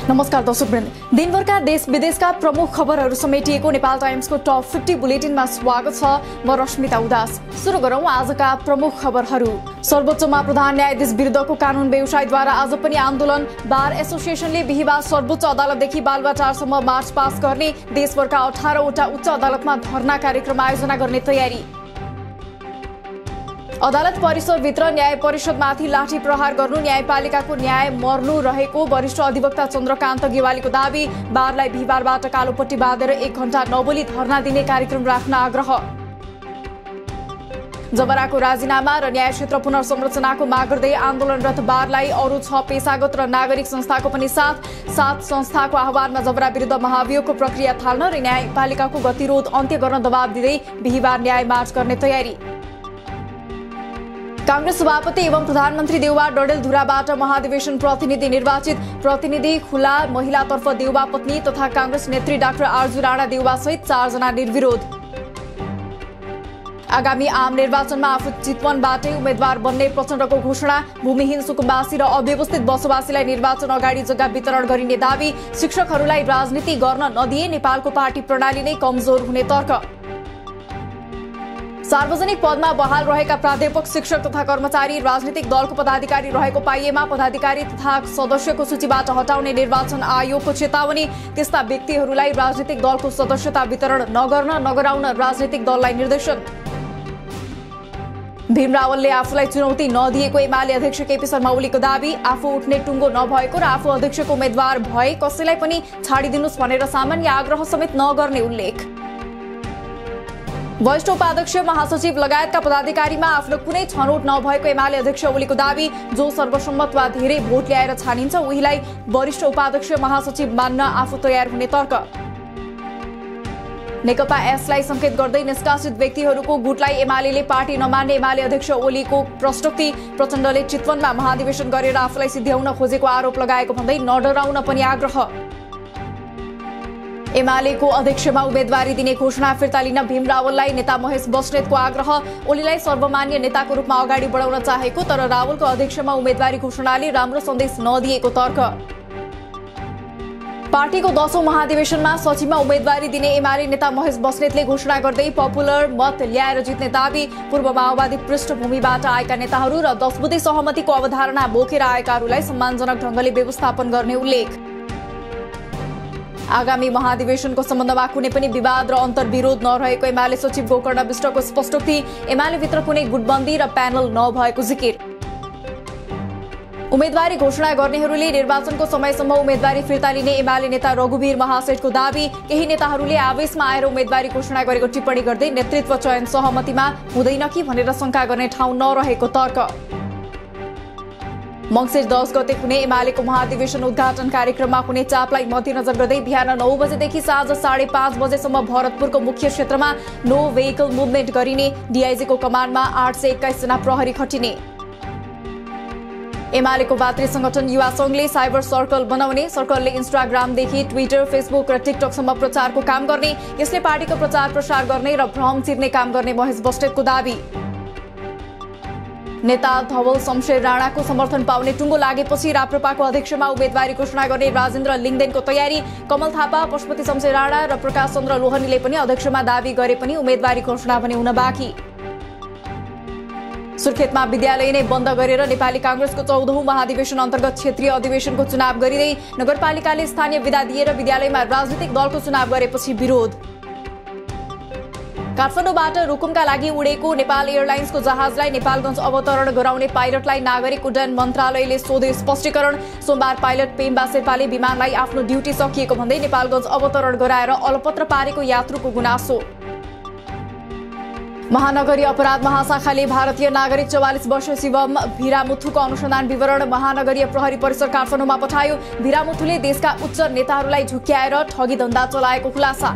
नमस्कार दर्शकवृन्द, दिनभरका देश विदेशका प्रमुख खबरहरू समेटिएको नेपाल टाइम्सको टप 50 बुलेटिनमा स्वागत छ। म रश्मिता उदास। सुरु गरौं आजका प्रमुख खबरहरू। सर्वोच्चमा प्रधान न्यायाधीश विरुद्धको कानून व्यवसायद्वारा आज पनि आन्दोलन। बार एसोसिएसनले बिहीबार सर्वोच्च अदालतदेखि बालुवाटारसम्म मार्च पास गर्ने, देशभरका 18 वटा उच्च अदालतमा धरना कार्यक्रम आयोजना गर्ने तयारी। अदालत परिसरभित्र न्याय परिषदमाथि लाठी प्रहार गर्नु, न्यायपालिकाको न्याय मर्नु रहेको वरिष्ठ अधिवक्ता चन्द्रकान्त गेवालीको दाबी। बारलाई बिहीबारबाट कालोपट्टी बाँधेर 1 घण्टा नबोली धरना दिने कार्यक्रम राख्न आग्रह। जबराको राजीनामा र न्याय क्षेत्र पुनर्संरचनाको माग गर्दै आन्दोलनरत बारलाई अरू 6 पेशागत र नागरिक संस्थाको पनि साथ। 7 संस्थाको आह्वानमा जबरा विरुद्ध महाभियोगको प्रक्रिया थाल्न र न्यायपालिकाको गतिरोध अन्त्य गर्न दबाब दिँदै बिहीबार न्याय मार्च गर्ने तयारी। कांग्रेस सभापति एवं प्रधानमन्त्री देउबा डडेलधुराबाट महाधिवेशन प्रतिनिधि निर्वाचित। प्रतिनिधि खुला महिलातर्फ देउबा पत्नी तथा कांग्रेस नेत्री डाक्टर आरजू राणा देउबा सहित 4 जना निर्विरोध। आगामी आम निर्वाचनमा आफू चितवनबाटै उम्मेद्वार बन्ने प्रचण्डको घोषणा। भूमिहीन सुकुम्बासी र अव्यवस्थित बसोबासीलाई निर्वाचन अगाडि जग्गा वितरण गरिने दावी। शिक्षकहरूलाई राजनीति गर्न नदिए नेपालको पार्टी प्रणाली नै कमजोर हुने तर्क। सार्वजनिक पदमा बहाल रहेका प्राध्यापक, शिक्षक तथा कर्मचारी राजनीतिक दलको पदाधिकारी रहेको पाइएमा पदाधिकारी तथा सदस्यको सूचीबाट हटाउने निर्वाचन आयोगको चेतावनी। त्यस्ता व्यक्तिहरूलाई राजनीतिक दलको सदस्यता वितरण नगराउन राजनीतिक दललाई निर्देशन। भीम रावलले आफूलाई चुनौती नदिएको एमाले अध्यक्ष केपी शर्मा ओलीको दावी। आफू उठ्ने टुङ्गो नभएको र आफू अध्यक्षको उम्मेद्वार भए कसैलाई पनि छाडिदिनुस् भनेर सामान्य आग्रह समेत नगर्ने उल्लेख। वरिष्ठ उपाध्यक्ष, महासचिव लगायतका पदाधिकारीमा आफ्नो कुनै छनौट नभएको एमाले अध्यक्ष ओलीको दावी। जो सर्वसम्मत वा धेरै भोट ल्याएर छानिन्छ उहीलाई वरिष्ठ उपाध्यक्ष महासचिव मान्न आफू तयार हुने तर्क। नेकपा एसलाई संकेत गर्दै निष्कासित व्यक्तिहरूको गुटलाई एमालेले पार्टी नमान्ने एमाले अध्यक्ष ओलीको प्रश्नोक्ति। प्रचण्डले चितवनमा महाधिवेशन गरेर आफूलाई सिध्याउन खोजेको आरोप लगाएको भन्दै नडराउन पनि आग्रह। एमालेको अध्यक्षमा उम्मेदवारी दिने घोषणा फिर्ता लिन भीम रावललाई नेता महेश बस्नेतको आग्रह। ओलीलाई सर्वमान्य नेताको रूपमा अगाडि बढाउन चाहेको तर रावलको अध्यक्षमा उम्मेदवारी घोषणाले राम्रो सन्देश नदिएको तर्क। पार्टीको 10औं महाधिवेशनमा सचिवमा उम्मेदवारी दिने एमाले नेता महेश बस्नेतले घोषणा गर्दै पपुलर मत ल्याएर जित्ने दावी। पूर्व माओवादी पृष्ठभूमिबाट आएका नेताहरू र 10 बुँदे सहमतिको अवधारणा बोकेर आएकाहरूलाई सम्मानजनक ढंगले व्यवस्थापन गर्ने उल्लेख। आगामी महाधिवेशनको सम्बन्धमा कुनै पनि विवाद र अन्तर्विरोध नरहेको एमाले सचिव गोकर्ण विष्टको स्पष्टोक्ति। एमालेभित्र कुनै गुटबन्दी र प्यानल नभएको जिकिर। उम्मेदवारी घोषणा गर्नेहरूले निर्वाचनको समयसम्म उम्मेदवारी फिर्ता लिने एमाले नेता रघुवीर महासेठको दावी। केही नेताहरूले आवेशमा आएर उम्मेदवारी घोषणा गरेको टिप्पणी गर्दै नेतृत्व चयन सहमतिमा हुँदैन कि भनेर शंका गर्ने ठाउँ नरहेको तर्क। मंसिर 10 गते हुने एमालेको महाधिवेशन उद्घाटन कार्यक्रममा हुने चापलाई मध्यनजर गर्दै बिहान 9 बजेदेखि साँझ 5:30 बजेसम्म भरतपुरको मुख्य क्षेत्रमा नो भेहिकल मुभमेन्ट गरिने। डीआईजीको कमान्डमा 821 जना प्रहरी खटिने। एमालेको भातृ संगठन युवा संघले साइबर सर्कल बनाउने। सर्कलले इन्स्टाग्रामदेखि ट्विटर, फेसबुक र टिकटकसम्म प्रचारको काम गर्ने। यसले पार्टीको प्रचार प्रसार गर्ने र भ्रम चिर्ने काम गर्ने महेश बस्नेतको दावी। नेता धवल शमशेर राणाको समर्थन पाउने टुङ्गो लागेपछि राप्रपाको अध्यक्षमा उम्मेदवारी घोषणा गर्ने राजेन्द्र लिङदेनको तयारी। कमल थापा, पशुपति शमशेर राणा र प्रकाश चन्द्र लोहनीले पनि अध्यक्षमा दावी गरे पनि उम्मेदवारी घोषणा पनि हुन बाँकी। सुर्खेतमा विद्यालय नै बन्द गरेर नेपाली कांग्रेसको 14औं महाधिवेशन अन्तर्गत क्षेत्रीय अधिवेशनको चुनाव गरिँदै नगरपालिकाले स्थानीय विदा दिएर विद्यालयमा राजनीतिक दलको चुनाव गरेपछि विरोध। काठमाडौँबाट रुकुमका लागि उडेको नेपाल एयरलाइन्सको जहाजलाई नेपालगञ्ज अवतरण गराउने पाइलटलाई नागरिक उड्डयन मन्त्रालयले सोध्यो स्पष्टीकरण। सोमबार पाइलट पेम्बा शेर्पाले विमानलाई आफ्नो ड्युटी सकिएको भन्दै नेपालगञ्ज अवतरण गराएर अलपत्र पारेको यात्रुको गुनासो। महानगरीय अपराध महाशाखाले भारतीय नागरिक 44 वर्षीय शिवम भिरामुथुको अनुसन्धान विवरण महानगरीय प्रहरी परिसर काठमाडौँमा पठायो। भिरामुथुले देशका उच्च नेताहरूलाई झुक्क्याएर ठगी धन्दा चलाएको खुलासा।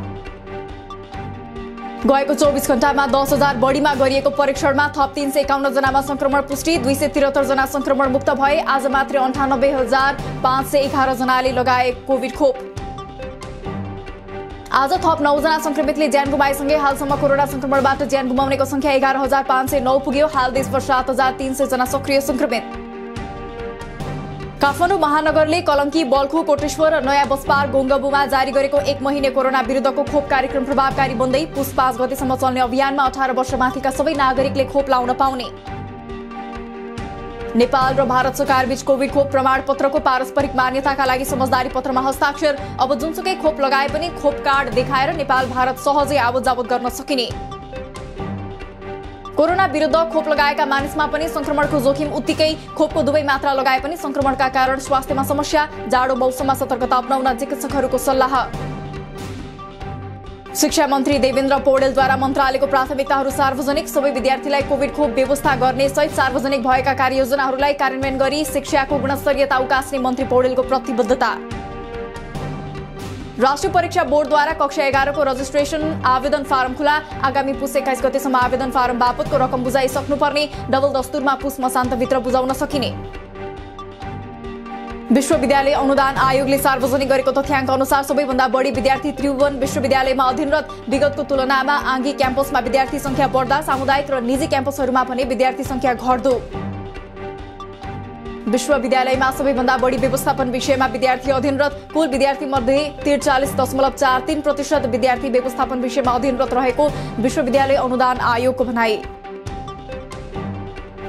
गएको 24 घण्टामा 10,000 बढीमा गरिएको परीक्षणमा थप 351 जनामा संक्रमण पुष्टि। 273 जना संक्रमण मुक्त भए। आज मात्र 98,511 जनाले लगाए कोभिड खोप। आज थप 9 जना संक्रमितले ज्यान गुमाएसँगै हालसम्म कोरोना संक्रमणबाट ज्यान गुमाउनेको संख्या 11,509 पुग्यो। हाल देशभर 7,300 जना सक्रिय संक्रमित। काठमाडौँ महानगरले कलंकी, बल्खु, कोटेश्वर र नयाँ बसपार गोङ्गबुमा जारी गरेको 1 महिने कोरोना विरुद्धको खोप कार्यक्रम प्रभावकारी बन्दै पुस 5 गतेसम्म चल्ने अभियानमा 18 वर्षमाथिका सबै नागरिकले खोप लाउन पाउने। नेपाल र भारत सरकारबीच कोभिड खोप प्रमाणपत्रको पारस्परिक मान्यताका लागि समझदारी पत्रमा हस्ताक्षर। अब जुनसुकै खोप लगाए पनि खोप कार्ड देखाएर नेपाल भारत सहजै आवत जावत गर्न सकिने। कोरोना विरुद्ध खोप लगाएका मानिसमा पनि संक्रमणको जोखिम उत्तिकै। खोपको दुवै मात्रा लगाए पनि संक्रमणका कारण स्वास्थ्यमा समस्या। जाडो मौसममा सतर्कता अपनाउन चिकित्सकहरूको सल्लाह। शिक्षा मन्त्री देवेन्द्र पौडेलद्वारा मन्त्रालयको प्राथमिकताहरू सार्वजनिक। सबै विद्यार्थीलाई कोभिड खोप व्यवस्था गर्ने सहित सार्वजनिक भएका कार्ययोजनाहरूलाई कार्यान्वयन गरी शिक्षाको गुणस्तरीयता उकास्ने मन्त्री पौडेलको प्रतिबद्धता। राष्ट्रिय परीक्षा बोर्डद्वारा कक्षा 11 को रजिस्ट्रेशन आवेदन फारम खुला। आगामी पुस 21 गतेसम्म आवेदन फारम बापतको रकम बुझाइसक्नुपर्ने। डबल दस्तुरमा पुस मसान्तभित्र बुझाउन सकिने। विश्वविद्यालय अनुदान आयोगले सार्वजनिक गरेको तथ्याङ्क अनुसार सबैभन्दा बढी विद्यार्थी त्रिभुवन विश्वविद्यालयमा अध्ययनरत। विगतको तुलनामा आङ्गी क्याम्पसमा विद्यार्थी संख्या बढ्दा सामुदायिक र निजी क्याम्पसहरूमा भने विद्यार्थी संख्या घट्दो। विश्वविद्यालयमा सबैभन्दा बढी व्यवस्थापन विषयमा विद्यार्थी अध्ययनरत। कुल विद्यार्थी मध्ये 43.43% विद्यार्थी व्यवस्थापन विषयमा अध्ययनरत रहेको विश्वविद्यालय अनुदान आयोगको भनाई।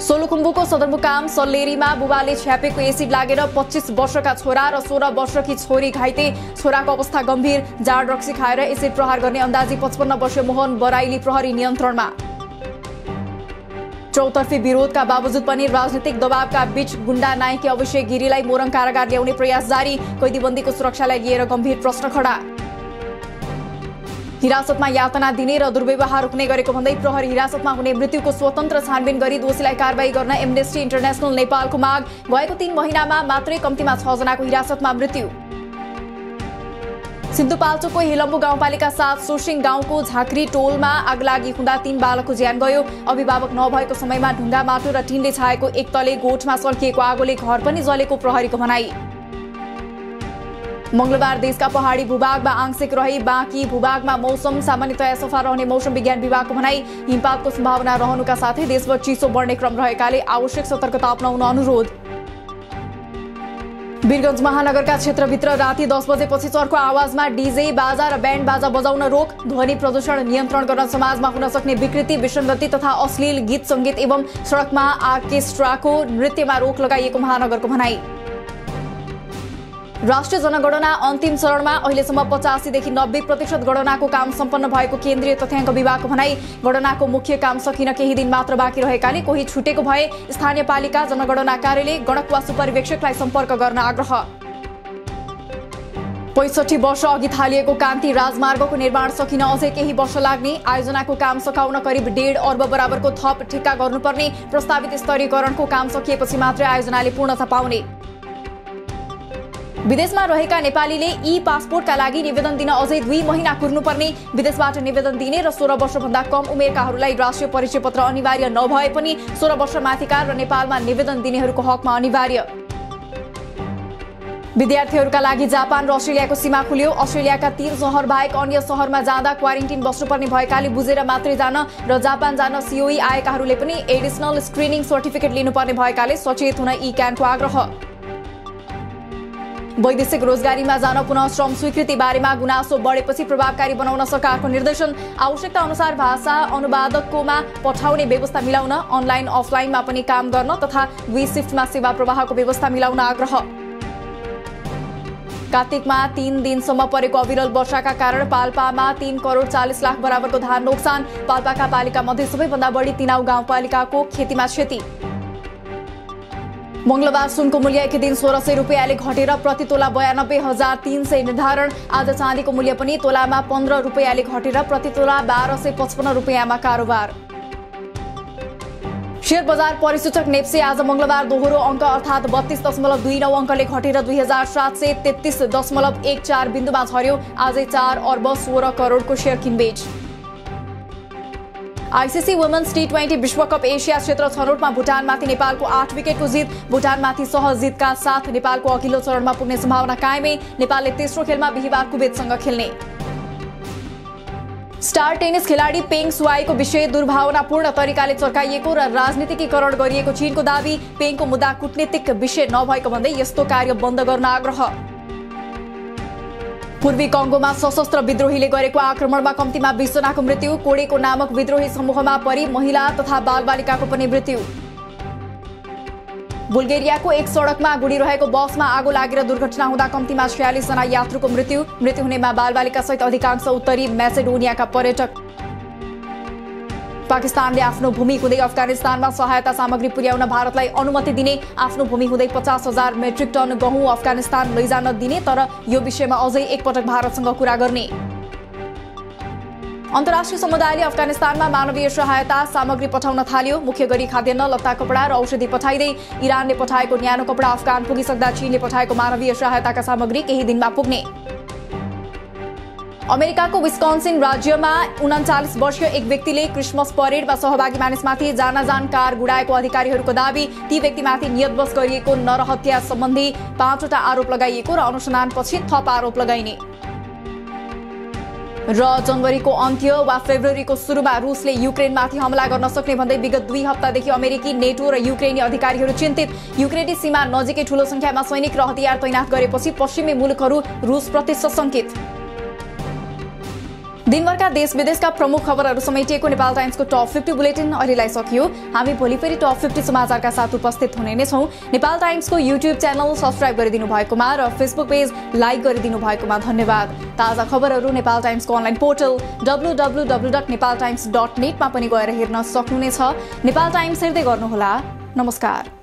सोलुखुम्बुको सदरमुकाम सल्लेरीमा बुबाले छ्यापेको एसिड लागेर 25 वर्षका छोरा र 16 वर्षकी छोरी घाइते। छोराको अवस्था गम्भीर। जाड रक्सी खाएर एसिड प्रहार गर्ने अन्दाजी 55 वर्षीय मोहन बराइली प्रहरी नियन्त्रणमा। चौतर्फी विरोधका बावजुद पनि राजनीतिक दबावका बीच गुण्डा नायकी अभिषेक गिरीलाई मोरङ कारागार ल्याउने प्रयास जारी। कैदीबन्दीको सुरक्षालाई लिएर गम्भीर प्रश्न खडा। हिरासतमा यातना दिने र दुर्व्यवहार रोक्ने गरेको भन्दै प्रहरी हिरासतमा हुने मृत्युको स्वतन्त्र छानबिन गरी दोषीलाई कारबाही गर्न एमनेस्टी इन्टरनेशनल नेपालको माग। गएको 3 महिनामा मात्रै कम्तीमा 6 जनाको हिरासतमा मृत्यु। सिन्धुपाल्चोकको हिलम्बु गाउँपालिका 7 सोसिङ गाउँको झाँक्री टोलमा आगलागी हुँदा 3 बालकको ज्यान गयो। अभिभावक नभएको समयमा ढुङ्गा, माटो र टिनले छाएको एक तले गोठमा सल्किएको आगोले घर पनि जलेको प्रहरीको भनाई। मंगलबार देशका पहाडी भूभागमा आंशिक रही बाँकी भूभागमा मौसम सामान्यतया सफा रहने मौसम विज्ञान विभागको भनाई। हिमपातको सम्भावना रहनुका साथै देशभर चिसो बढ्ने क्रम रहेकाले आवश्यक सतर्कता अपनाउन अनुरोध। वीरगञ्ज महानगरका क्षेत्रभित्र राति 10 बजेपछि चर्को आवाजमा डीजे, बाजा र ब्यान्ड बाजा बजाउन रोक। ध्वनि प्रदूषण नियन्त्रण गर्न समाजमा हुन सक्ने विकृति, विसङ्गति तथा अश्लील गीत सङ्गीत एवं सडकमा आर्केस्ट्राको नृत्यमा रोक लगाइएको महानगरको भनाई। राष्ट्रिय जनगणना अन्तिम चरणमा अहिलेसम्म 85 देखि 90% गणनाको काम सम्पन्न भएको केन्द्रीय तथ्याङ्क विभागको भनाई। गणनाको मुख्य काम सकिन केही दिन मात्र बाँकी रहेकाले कोही छुटेको भए स्थानीय पालिका, जनगणना कार्यालय, गणक वा सुपरिवेक्षकलाई सम्पर्क गर्न आग्रह। 65 वर्ष अघि थालिएको कान्ति राजमार्गको निर्माण सकिन अझै केही वर्ष लाग्ने। आयोजनाको काम सकाउन करिब 1.5 अर्ब बराबरको थप ठेक्का गर्नुपर्ने। प्रस्तावित स्तरीकरणको काम सकिएपछि मात्रै आयोजनाले पूर्णता पाउने। विदेशमा रहेका नेपालीले ई पासपोर्टका लागि निवेदन दिन अझै 2 महिना कुर्नुपर्ने। विदेशबाट निवेदन दिने र 16 वर्षभन्दा कम उमेरकाहरूलाई राष्ट्रिय परिचय पत्र अनिवार्य नभए पनि 16 वर्ष माथिका र नेपालमा निवेदन दिनेहरूको हकमा अनिवार्य। विद्यार्थीहरूका लागि जापान र अस्ट्रेलियाको सीमा खुल्यो। अस्ट्रेलियाका 3 शहर बाहेक अन्य शहरमा जाँदा क्वारेन्टिन बस्नुपर्ने भएकाले बुझेर मात्रै जान र जापान जान सीओई आएकाहरूले पनि एडिसनल स्क्रिनिङ सर्टिफिकेट लिनुपर्ने भएकाले सचेत हुन ई क्यानको आग्रह। वैदेशिक रोजगारीमा जान पुनः श्रम स्वीकृति बारेमा गुनासो बढेपछि प्रभावकारी बनाउन सरकारको निर्देशन। आवश्यकता अनुसार भाषा अनुवादककोमा पठाउने व्यवस्था मिलाउन, अनलाइन अफलाइनमा पनि काम गर्न तथा 2 शिफ्टमा सेवा प्रवाहको व्यवस्था मिलाउन आग्रह। कार्तिकमा 3 दिनसम्म परेको अविरल वर्षाका कारण पाल्पामा 3 करोड 40 लाख बराबरको धान नोक्सान। पाल्पाका पालिका मध्ये सबैभन्दा बढी तिनाउ गाउँपालिकाको खेतीमा क्षति। मंगलबार सुनको मूल्य एक दिन 1600 रुपियाँले घटेर प्रति तोला 92,300 निर्धारण। आज चाँदीको मूल्य पनि तोलामा 15 रुपियाँले घटेर प्रति तोला 1255 रुपियाँमा कारोबार। शेयर बजार परिसूचक नेप्से आज मंगलबार दोहोरो अंक अर्थात 32.29 अंकले घटेर 2713.14 बिन्दुमा झर्यो। आजै 4 अर्ब 16 करोडको शेयर किनबेच। आईसीसी वुमेन्स T20 विश्वकप एसिया क्षेत्र छनौटमा भुटानमाथि नेपालको 8 विकेटको जित। भुटानमाथि सहज जितका साथ नेपालको अघिल्लो चरणमा पुग्ने सम्भावना कायमै। नेपालले तेस्रो खेलमा बिहीबार कुवेतसँग खेल्ने। स्टार टेनिस खेलाडी पेङ सुआईको विषय दुर्भावनापूर्ण तरिकाले चर्काइएको र राजनीतिकीकरण गरिएको चीनको दाबी। पेङको मुद्दा कूटनीतिक विषय नभएको भन्दै यस्तो कार्य बन्द गर्न आग्रह। पूर्वी कङ्गोमा सशस्त्र विद्रोहीले गरेको आक्रमणमा कम्तीमा 20 जनाको मृत्यु। कोडेको नामक विद्रोही समूहमा परि महिला तथा बालबालिकाको पनि मृत्यु। बुल्गेरियाको एक सडकमा गुडिरहेको बसमा आगो लागेर दुर्घटना हुँदा कम्तीमा 46 जना यात्रुको मृत्यु। मृत्यु हुनेमा बालबालिका सहित अधिकांश उत्तरी मैसेडोनियाका पर्यटक। पाकिस्तानले आफ्नो भूमि हुँदै अफगानिस्तानमा सहायता सामग्री पुर्याउन भारतलाई अनुमति दिने। आफ्नो भूमि हुँदै 50,000 मेट्रिक टन गहुँ अफगानिस्तान लैजान दिने, तर यो विषयमा अझै एकपटक भारतसँग कुरा गर्ने। अन्तर्राष्ट्रिय समुदायले अफगानिस्तानमा मानवीय सहायता सामग्री पठाउन थाल्यो। मुख्य गरी खाद्यान्न, लत्ता, कपडा र औषधि पठाइदै इरानले पठाएको न्यानो कपडा अफगान पुगिसक्दा चीनले पठाएको मानवीय सहायताका सामग्री केही दिनमा पुग्ने। अमेरिकाको विस्कन्सिन राज्यमा 39 वर्षीय एक व्यक्तिले क्रिसमस परेडमा सहभागी मानिसमाथि जानाजान कार गुडाएको अधिकारीहरूको दाबी। ती व्यक्तिमाथि नियतवश गरिएको नरहत्या सम्बन्धी 5वटा आरोप लगाइएको र अनुसन्धानपछि थप आरोप लगाइने। र जनवरीको अन्त्य वा फेब्रुअरीको सुरुमा रुसले युक्रेनमाथि हमला गर्न सक्ने भन्दै विगत 2 हप्तादेखि अमेरिकी, नेटो र युक्रेनी अधिकारीहरू चिन्तित। युक्रेनी सीमा नजिकै ठूलो संख्यामा सैनिक र हतियार तैनात गरेपछि पश्चिमी मुलुकहरू रुसप्रति सशंकित। दिनभरका देश विदेशका प्रमुख खबरहरू समेटिएको नेपाल टाइम्सको टप 50 बुलेटिन अहिलेलाई सकियो। हामी भोलि फेरि टप 50 समाचारका साथ उपस्थित हुने नै छौं। नेपाल टाइम्सको युट्युब च्यानल सब्स्क्राइब गरिदिनु भएकोमा र फेसबुक पेज लाइक गरिदिनु भएकोमा धन्यवाद। ताजा खबरहरू नेपाल टाइम्सको अनलाइन पोर्टल www.nepaltimes.net मा पनि गएर हेर्न सक्नुहुनेछ। नेपाल टाइम्स हेर्दै गर्नुहोला। नमस्कार।